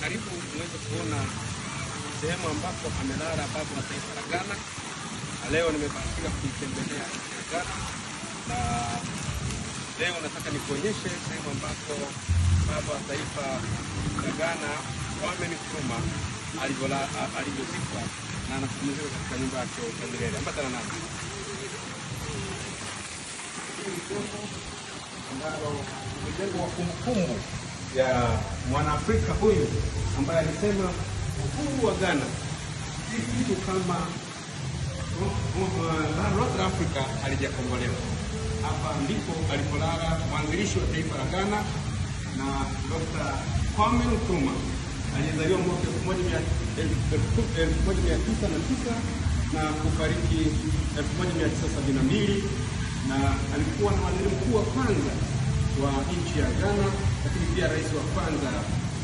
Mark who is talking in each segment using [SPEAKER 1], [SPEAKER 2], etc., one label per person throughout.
[SPEAKER 1] karibu muweze kuona sehemu ambapo amelala baba wa taifa la Ghana. Leo nimebahatika kuitembelea Ghana, na leo nataka nikuonyeshe sehemu ambapo baba wa taifa la Ghana Kwame Nkrumah alivyozikwa na anapumzika katika nyumba yake ya milele. Ambatana nami. Ambalo mjengo wa kumbukumbu ya Mwanaafrika huyu ambaye alisema uhuru wa Ghana si kitu kama North Africa halijakombolewa. Hapa ndipo alipolala mwanzilishi wa taifa la Ghana na Dr. Kwame Nkrumah aliyezaliwa mwaka 1909 na kufariki 1972, na alikuwa na waziri mkuu wa kwanza wa nchi ya Ghana, lakini pia rais wa kwanza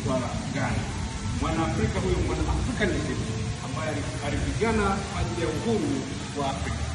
[SPEAKER 1] wa Ghana. Mwanaafrika huyo, Mwanaafrika ambaye alipigana kwa ajili ya uhuru wa Afrika.